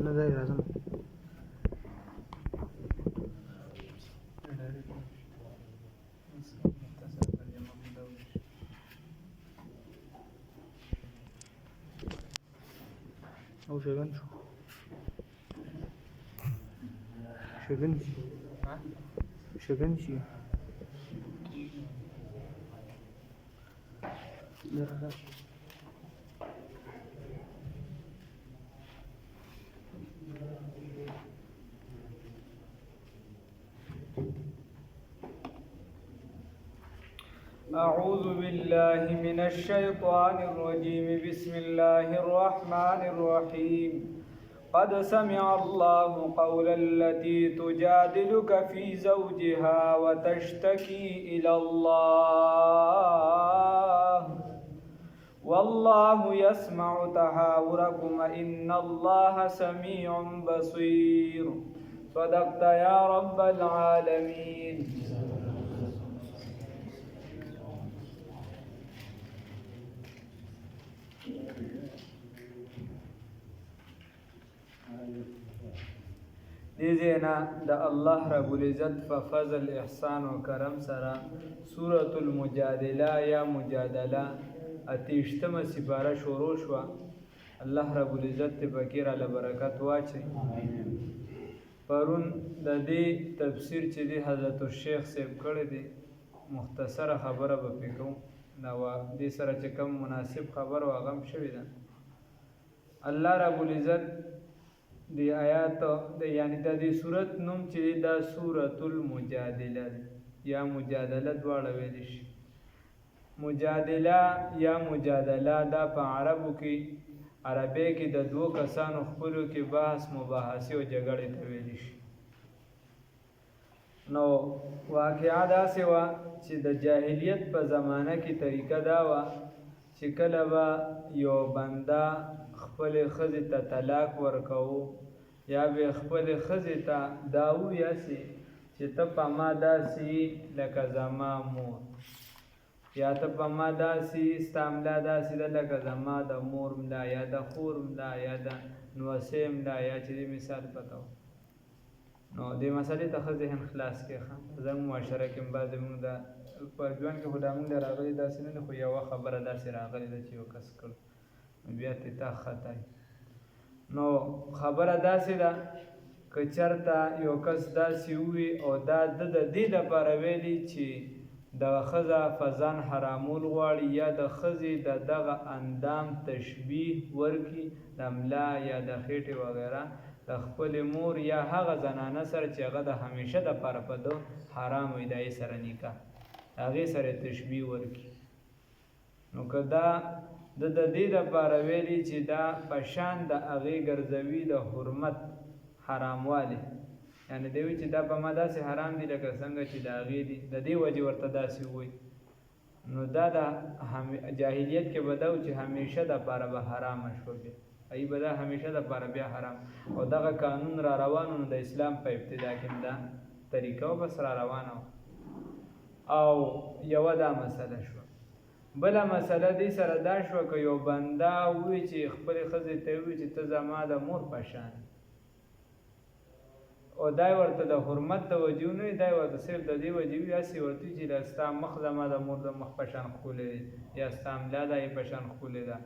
نه ځای راځم او شګن شو شګن شي شګن شي أعوذ بالله من الشيطان الرجيم بسم الله الرحمن الرحيم قد سمع الله قول التي تجادلك في زوجها وتشتكي إلى الله والله يسمع تحاوركما إن الله سميع بصير صدقت يا رب العالمين. دیزینا د الله رب العزت په فضل احسان و کرم سره سورة المجادله یا مجادله اتیشتمه سپاره شروع شوه. الله رب العزت ته پکې راله برکت واچي. پرون د دې تفسیر چې دی حضرت الشیخ صاحب کړی دی مختصره خبره به پې کوم دا دې سره چې کوم مناسب خبر و هغه هم شوې ده. الله رب العزت دی آیات یعنی د دې صورت نوم چې دا سورة المجادله یا مجادله دواړه ویلی شي. مجادله یا مجادله دا په عربو کې عربی کې د دوو کسانو خپلو کې بحث مباحثې او جګړې ته ویلی شي. نو واقعا داسې وه چې د جاهلیت په زمانه کې طریقه دا وه چې کله به یو بنده خپلې ښځې ته طلاق ورکوو یا به خپلې ښځې ته دا وویاسې چې ته په ما داسې لکه زما مور یا ته په ما داسې ستا ملا داسې ده لکه زما د مور ملا یا د خور ملا یا د نوسۍ ملا یا چې دې مثال پته و. نو دې مسلې ته ښه ذهن خلاص کړې ښه. زموږ معاشره کې هم بعضې مونږ د په ژوند کې خو دا مونږ د راغلي داسې نه ده خو یوه خبره داسې راغلې ده چې یو کس کړ بیا ته تا خطا. نو خبره داسې ده که چېرته یو کس داسې ووي او دا د دې دپاره ویلي چې د ښځه په ځان حرامول غواړي یا د ښځې د دغه اندام تشبیه ورکړي د ملا یا د خېټې وغیره د خپلې مور یا هغه زنانه سره چې هغه د همیشه دپاره په ده حرام وي د هغې سره نکاح هغې سره تشبیه ورکړي. نو که دا د دې دپاره ویلي چې دا په شان د هغې ګرځوي د حرمت حراموالی یعنی دی وی چې دا په ما داسې حرام دي لکه څنګه چې د هغې دي د دې وجې ورته داسې ووایي. نو دا د جاهلیت کې به دا و چې همیشه دپاره به حرامه شوه بیا ای به دا همیشه دپاره بیا حرام او دغه قانون را روانو نو د اسلام په ابتدا کې دا طریقه و بس را روانه او یوه دا مسله شوه. بله مسله دې سره دا شوه که یو بنده ووایي چې خپلې ښځې ته ووایي چې ته زما د مور په شان او دای ورته د حرمت د وجې نه وي دای ورته صرف د دې وجې وي هسې ورته وي چې ستا مخ زما د مور د مخ په شان ښکلی دی یا ستا ملا د هغې په شان ښکلې ده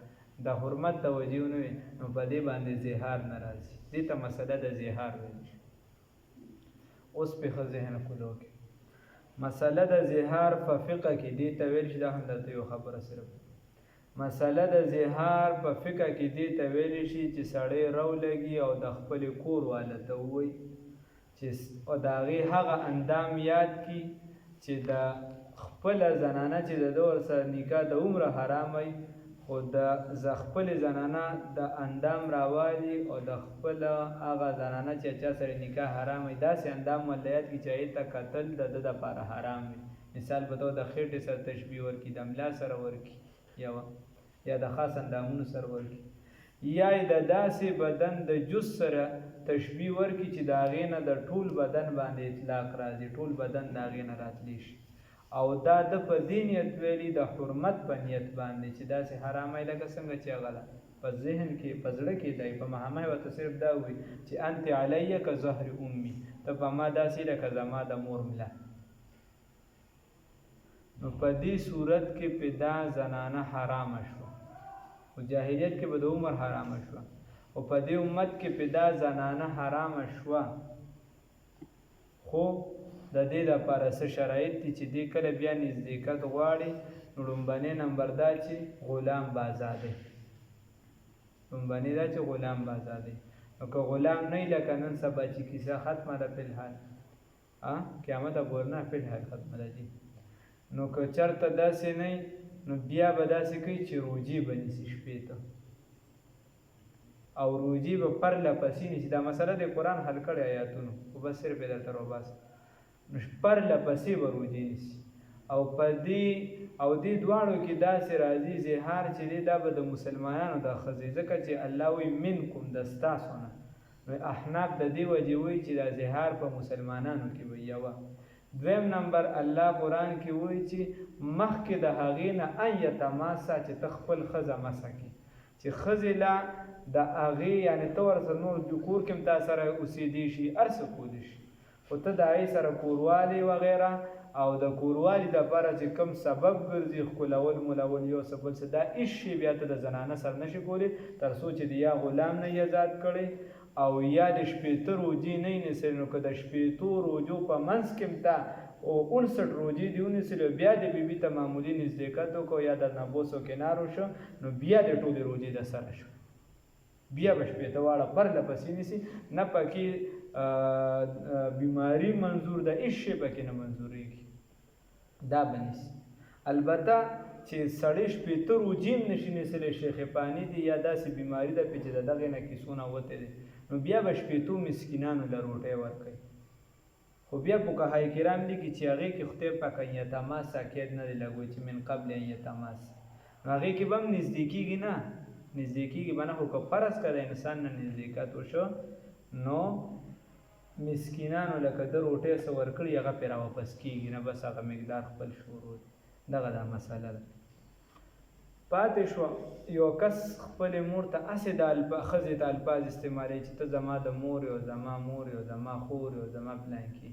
د حرمت د وجې نه وي نو په دې باندې زهار نه راځي. دې ته مسله د زهار ویل شي. اوس پې ښه ذهن کلو کې مسله د زهار په فقه کې دې ته ویل شي. دا هم درته یو خبره صرف مسله د زهار په فقه کې دې ته ویل شي چې سړی رو لګي او د خپلې کور واله ته ووایي او د هغې هغه اندام یاد کړي چې د خپله زنانه چې د ده ورسره نکاح د عمره حراموي خو د خپلې زنانه د اندام راوالي او د خپله هغه زنانه چې چا سره نکاح حراموي داسې اندام ورله یاد کړي چې هغې ته کتل د ده دپاره حرام وي. مثال په توګه د خېټې سره تشبیه ورکړي د ملا سره ورکړي یا د خاص اندامونو سره ورکړي یا د داسې بدن د جز سره تشبیه ورکړي چې د هغې نه د ټول بدن باندې اطلاق راځي ټول بدن د هغې نه راتلی شي او دا د په دې نیت ویلي د حرمت په نیت باندې چې داسې حرامه لکه څنګه چې هغه ده په ذهن کې په زړه کې دی په محمه ورته صرف دا وي چې انت علیه که ظهر امي ته په ما داسې لکه زما د مور ملا. نو په دې صورت کې په دا زنانه حرامه شوه. په جاهلیت کې به د عمر حرامه شوه او په دې امت کې په دا زنانه حرامه شوه. خو د دې لپاره څه شرایط دي چې دې کله بیا نزدېکت غواړي نو لومبنی نمبر دا چې غلام به ازادی. لومبنی دا چې غلام به ازادی. نو که غلام نه وي لکه نن سبا چې کیسه ختمه ده فلحال قیامت پورې نه فلحال ختمه ده جي. نو که چېرته داسې نه وي نو بیا به داسې کوي چې روجي به نیسي شپې ته او روجي به پرله پسې نیسي. دا مسله د قرآن حل کړی آیاتونو خو بس صرف یې درته راوباسم. نو پرله پسې به روجي نیسي او په دې دواړو کې داسې راځي زهار چې دی دا به د مسلمانانو د ښځې ځکه چې الله وایي منکم د ستاسو نه. نو احناف د دې وجې وایي چې دا زهار په مسلمانانو کې به یوه. دویم نمبر الله قرآن کې وایي چې مخکې د هغې نه ان یتماسا چې ته خپل ښځه مسه کړي چې ښځې لا د هغې یعنې ته ورسره نور کور کې هم تا سره اوسېدی شي هر څه کولی شي خو ته د هغې سره کوروالی وغیره او د کوروالي دپاره چې کوم سبب ګرځي ښکلول مولول یو څه بل څه دا هېڅ شی بیا ته د زنانه سره نشي کولی تر څو چې د یا غلام نه ازاد کړی او یا د شپېته روجې نه یې نیسلی. نو که د شپېتو روجو په منځ کې هم ته 59 روجې دې ونیسلې بیا د بیبي ته معمولي نزدېکت وکړو یا د نبوسو کنار وشو نو بیا د ټولې روجې د سره شو بیا به شپېته واړه پرله پسې نیسي نه پکې بیماری منظور ده هېڅ شی پکې نه منظورېږي دا به نیسي. البته چې سړی شپېته روجې هم نشي نیسلی شیخ فاني دي یا داسې بیماري ده پې چې د دغې نه کیسونه وتې دي نو بیا به شپېتو مسکینانو له روټۍ ورکوي. خو بیا فقهای کرام لیکي چې هغې کې خدای پاک ان یتماس قید نه دی لګوی چې من قبل ان یتماس نو هغې کې به هم نږدې کېږي نه نږدې کېږي به نه خو که فرض که د انسان نه نږدېکت وشو نو مسکینانو لکه د روټۍ څه ورکړي هغه پرې راواپس کېږي نه بس هغه مقدار خپل شروع دغه دا مسله ده. پاتې شوه یو کس خپلې مور ته هسې د ښځې ته الفاظ استعمالوي چې ته زما د مور یو زما مور یو زما خور یو زما پلانکي.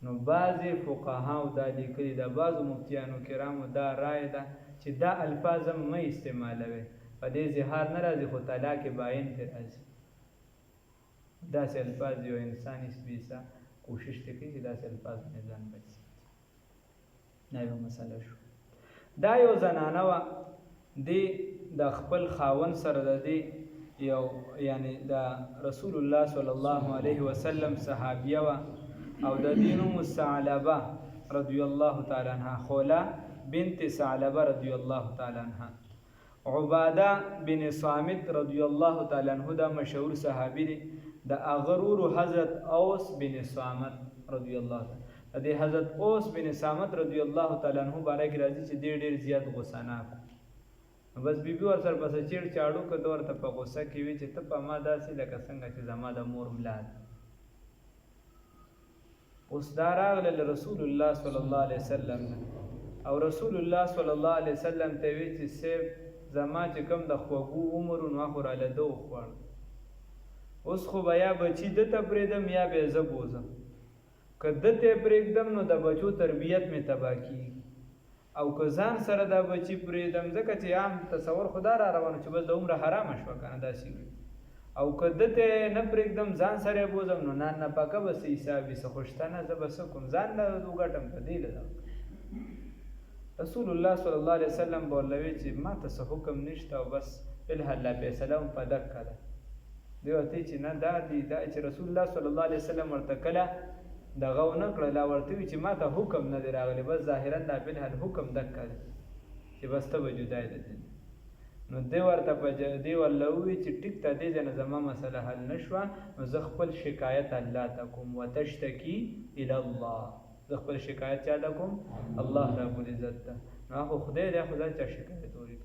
نو بعضې فقهاو دا لیکلي ده بعضو مفتیانو کرامو دا رایه ده چې دا الفاظ هم مه استعمالوئ په دې زهار نه راځي خو طلاق باین پرې راځي. داسې الفاظ یو انسان سپیسه کوشش ته کوي چې داسې الفاظ نه ځان بچ دا یو مسله شو. دا یو زنانه وه دی د خپل خاوند سره د دې یو یعنی د رسول الله صلی الله علیه وسلم صحابیه وه او د دې نوم ثعلبه رضی الله تعالی عنها خوله بنت ثعلبه رضی الله تعالی عنها. عباده بن صامت رضی الله تعالی عنه دا مشهور صحابي دی. د هغه ورور حضرت اوس بن صامت رضی الله تعالی د حضرت اوس بن صامت رضی الله تعالی عنه باره کې راځي چې ډېر زیات غوسه ناک بس بیبي ورسره بس چیړ چاړو که ته ورته په غوسه کې وي چې ته په ما داسې لکه څنګه چې زما د مور ملا ده. اوس دا راغله رسول الله صلی الله علیه وسلم او رسول الله صلی الله علیه وسلم ته وی چې صاحب زما چې کوم د خوږو عمر نو خو راله ده وخوړ اوس خو به یا بچي دته پرېږدم یا به زه بوځم که دته پرېږدم نو د بچو تربیت مې تباه کېږي او که ځان سره دا بچي پرېږدم ځکه چې عام تصور خو دا را روانو چې بس د عمره حرامه شوه که نه داسې وي او که دته نه پرېږدم ځان سره یې بوځم نو نان نپاکه به څه حساب وي څه خو شته نه زه به څه کوم ځان له وګټم په دې له رسول الله صلی الله علیه وسلم به ورله وی چې ما ته څه حکم نشته او بس فلحال لا فیصله هم په دقه ده. دی ورته چې نه دا دي دا چې رسول الله صلی الله علیه وسلم ورته کله دغه ونه کړه لا ورته وي چې ما ته حکم نه دی راغلی بس ظاهرا دا فلحال حکم دقه دی چې بس ته به جدای ده نو دی ورته دی ورله ووي چې ټیک ته دې ځای نه زما مسله حل نه شوه نو زه خپل شکایت الله ته کوم وتشتکي الی الله زه خپل شکایت چا ته کوم الله رب العزت ته نو خو خدای دی خو ځان چا شکایت وکړي.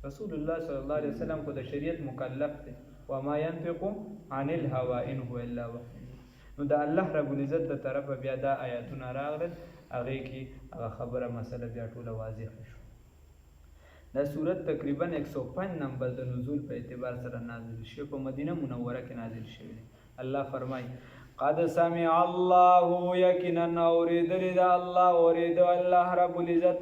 رسول الله صلی الله علیه وسلم خو د شریعت مکلف دی وما ينطق عن الهوى ان هو الا وحی. نو د الله رب العزت د طرفه بیا دا آیاتونه راغلل هغه کې هغه خبره مسله بیا ټوله واضح شو. دا صورت تقریبا 105 نمبر د نزول په اعتبار سره نازل شوی، په مدینه منوره کې نازل شوی دی. الله فرمای قد سمع الله یقینا اوریدل دا الله اورید الله رب العزت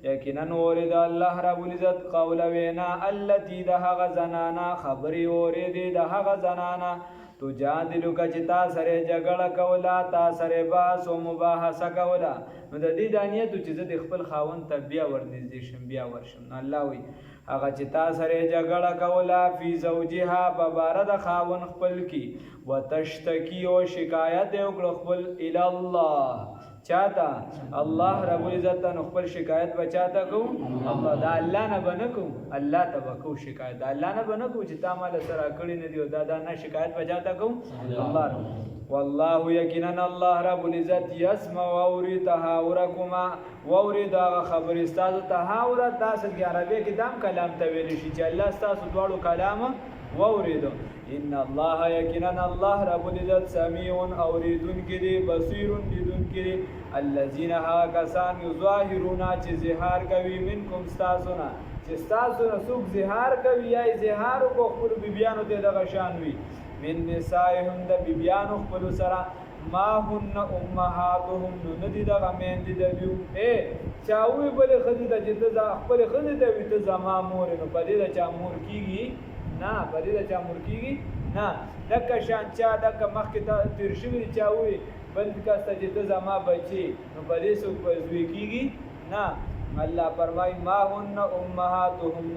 یقینا اورید الله رب العزت قول وینا التي دهغه زنانا خبري اورید دهغه زنانا تجادلو کچتا سره جګړه کولا تا سره باس او مباحثه کولا. نو د دې دانیت چې د خپل خاون ته بیا ورنږدې شم بیا ورشم. الله وی هغه چې تا سره جګړه کولا فی زوجها په بار د خاون خپل کی وتشتکی او شکایت وکړه خپل الی الله چاته الله رب العزت نو خپل شکایت بچاته کو الله دا الله نه بنکو الله ته وکاو شکایت دا الله نه بنکو چې تا مال سره کړی نه دی دا نه شکایت بچاته کو الله. والله یقینا الله رب العزت یسمع واوری تهاورکما واوری دا خبر استاد تهاور تاسو کې عربی کې دام کلام ته ویل شي چې الله تاسو دواړو کلام واوریدو. ان الله یقینا الله رب العزت سمیع اوریدون کې دی بصیر لیدون کې دی. الذين ها کسان یظاهرون چې زهار کوي منکم استاسنا چې تاسو رسوک زهار کوي یا زهار کو خپل بیبیانو ته دغه شان وي من نسائهم د بیبیانو خپل سره ما هن امهاتهم نو ندی دغه میندې د دیو چاوي بل خدي د جته خپل خدي د ویته زما مور نو پدې د چا مور کیږي نه پدې د چا مور کیږي نه دغه شان چا دغه مخکې ته تیر شوی چاوي بل کاسته جته زما بچي نو پدې سو پزوي کیږي نه. الله فرمای ما هن امهاتهم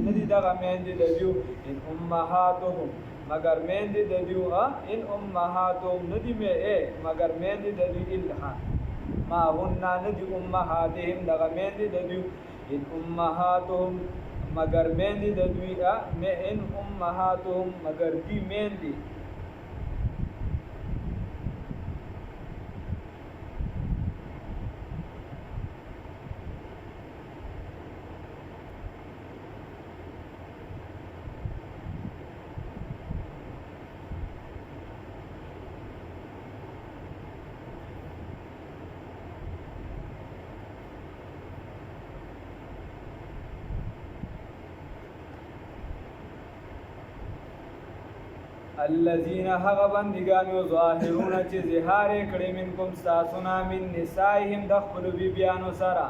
ندی دغه میندې د دیو ان امهاتهم مگر میندې د دیو ان امهاتهم ندی مگر میندې د دیو الها ما هن ندی امهاتهم دغه میندې د دیو ان امهاتهم مگر میندې د دوی ان امهاتهم مگر دی میندې الذين هغه بندگان ظاهرون چې زهار کړي منکم ساسنا من نسائهم د خپل بیبیانو سره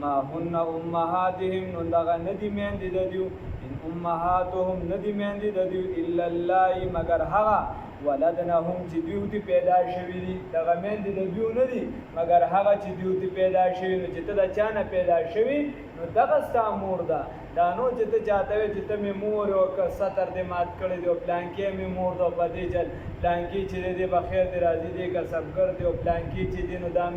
ما هن امهاتهم نو دغه ندی میندې د دیو ان امهاتهم ندی میندې د دیو الا الله مگر هغه ولدنهم چې دیو تی پیدا شوی دي دغه میندې د دیو ندی مگر هغه چې دیو تی پیدا شوی نو چې ته د چانه پیدا شوی نو دغه ستا مور ده دا نو چې ته چاته وي چې ته مې مور او که ستر دې مات کړی دی او پلانکې مې مور ده په دې چل پلانکې چې دی بخیر دی راځي دی کسبګر دی او پلانکې چې دی نو دام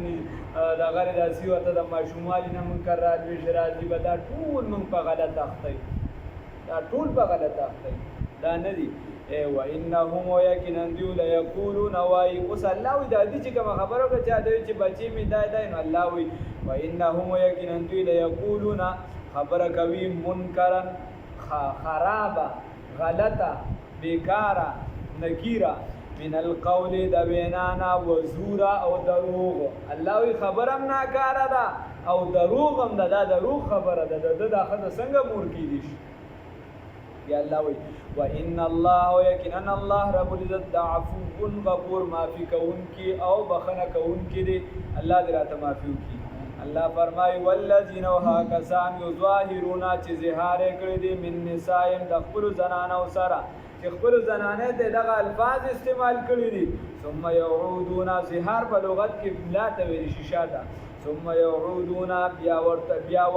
دغه راسي او ته د ماشومالي نه منکر راځي راځي به دا ټول موږ په غلط اخته دا ټول په غلط اخته دا نه دي و انهم یقینا دیو لا یقولون وای اوس الله وی دا دي چې کوم خبرو کې چا دی چې بچی می دای نو الله وی و انهم یقینا دیو لا یقولون خبر کوي منکرن خرابه غلطه بیکاره نکیره من القول د وینانا وزورا او دروغ. الله وی خبرم ناکاره ده او دروغ هم ده دا دروغ خبره ده د داخله څنګه مور کی دي یا الله وی و ان الله یقینا الله رب العزت عفو غفور معافی کون کی او بخنه کون کی دی. الله دې راته معافی کی. الله فرمای والذین وها کسان یظاهرون چې زهار کړی دي من نسائهم د خپل زنانو سره چې خپل زنانه دغه الفاظ استعمال کړی دي ثم يعودون زهار په لغت کې لا تویل شیشه ده ثم يعودون بیا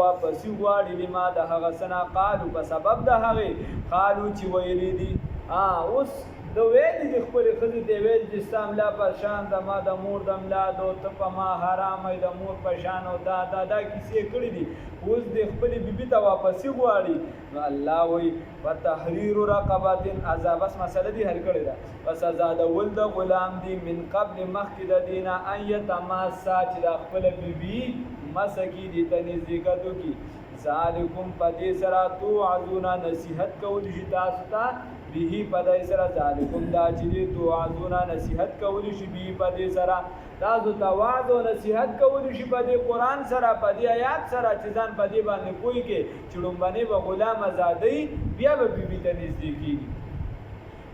واپس غواړي لما د هغه سنا قالو په سبب د هغه قالو چې ویلي دي اوس د ویل دي خپل خدي دی ویل د اسلام لا په شان د ما د مور د ملاد او ته په ما حرام د مور په شان او دا کیسې کړې دي اوس د خپل بیبي ته واپس غواړي نو الله وی وتحرير رقبه عذاب بس مسله دي حل کړی دا پس آزاد ول د غلام دی من قبل مخکې د دینه ایت ما سات د خپل بیبي مسکی دي ته نزدېکاتو کی ذالکم پدې سره توعظون نصیحت کول شي تاسو ته به پدې سره ذالکم دا چې توعظون نصیحت کول شي به پدې سره تاسو ته وعظ او نصیحت کول شي پدې قران سره پدې آیات سره چې ځان پدې باندې کوی کې چړم باندې به غلام آزادۍ بیا به بیبي ته نږدې کیږي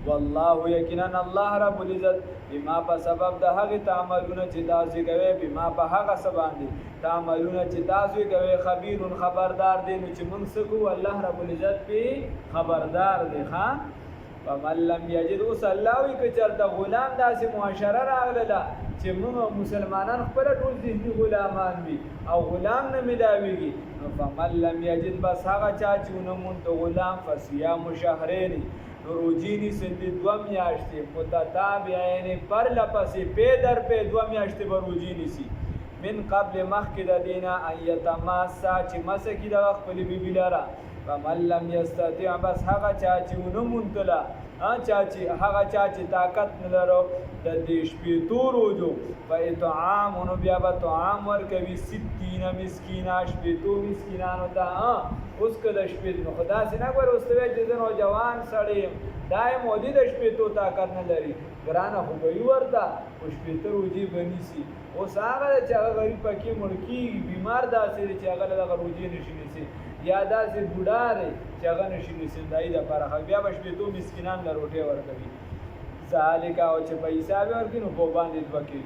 والله یقینا الله رب العزت بما په سبب د هغه تعاملونه چې تاسو کوي بما په هغه سبب دي تعاملونه چې تاسو کوي خبير خبردار دي نو چې موږ سکو الله رب العزت په خبردار دي ها فمن لم یجد اوس الله وی که چرته غلام داسې معاشره راغله چې موږ مسلمانان خپل ټول ذهني غلامان وي او غلام نه ملاويږي فمن لم یجد بس هغه چا چې مونږ غلام فصيام شهرين روجینی سندی 2 میاشتې متتابعین پر لپسې په در په 2 میاشتې به روجینی سي من قبل مخکې د دینه ایتماسا چې مسکی د خپل بیبي لاره فمن لم یستطيع بس هغه چا چې ونمونتله هغه چا چې طاقت نه لرو د دې شپې روزو فاطعام نو بیا به طعام ورکوي 60 مسکینا شپې مسکینانو ته اوس که د شپې نو خدا سي نه ګور اوس ته چې زه نوجوان سړی دایم ودی د شپې طاقت نه لري ګرانه خو به ورته او شپې روزي بنيسي اوس هغه چې هغه غریب پکې مړکی بیمار داسې چې هغه د روزي نشي نيسي یا داسې بوډاره چې هغه نشي نيسي دای د پرخه بیا بشپې مسکینان له روټي ورکوي ذالک او چې پیسې ورکړي نو په باندې وکړي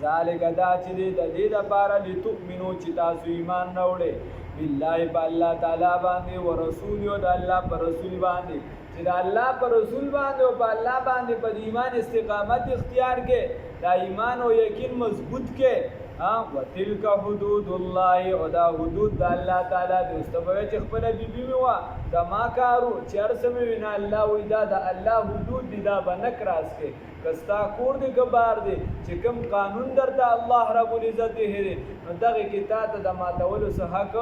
ذالک دا چې د دې لپاره لتؤمنو چې تاسو ایمان راوړئ بالله بالله تعالی باندې او رسول او د الله پر رسول باندې چې د الله پر رسول باندې او په الله باندې په ایمان استقامت اختیار کې دا ایمان او یقین مضبوط کې وتلک حدود الله او دا حدود د الله تعالی د استوي چې خپل بیبي وا زما کارو چرسمه وینا الله وې دا د الله حدود دي دا بنکراس کې کستا کور دی ګبار دی چې کوم قانون درته الله رب العزت هره نو دغه کې تا ته د ماتولو څه حق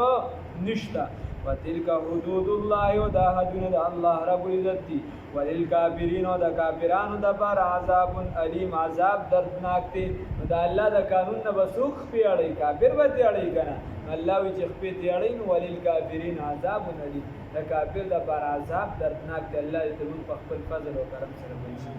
نشته وتلک حدود الله او دا حدود د الله رب العزت دي وللکافرین او د کافرانو د پر عذاب الیم عذاب دردناک دی دا الله د قانون نه بسوخ پیړی کافر به پیړی کنه الله وی چې په پیړی نو وللکافرین عذاب الیم د کافر د پر عذاب دردناک دی الله دې موږ په خپل فضل او کرم سره وشي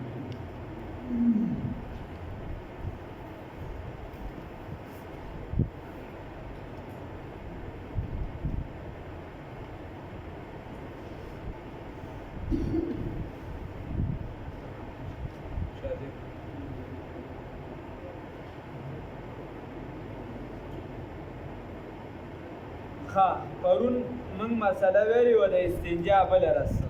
پرون موږ مسله ویلې و د استنجا بل رس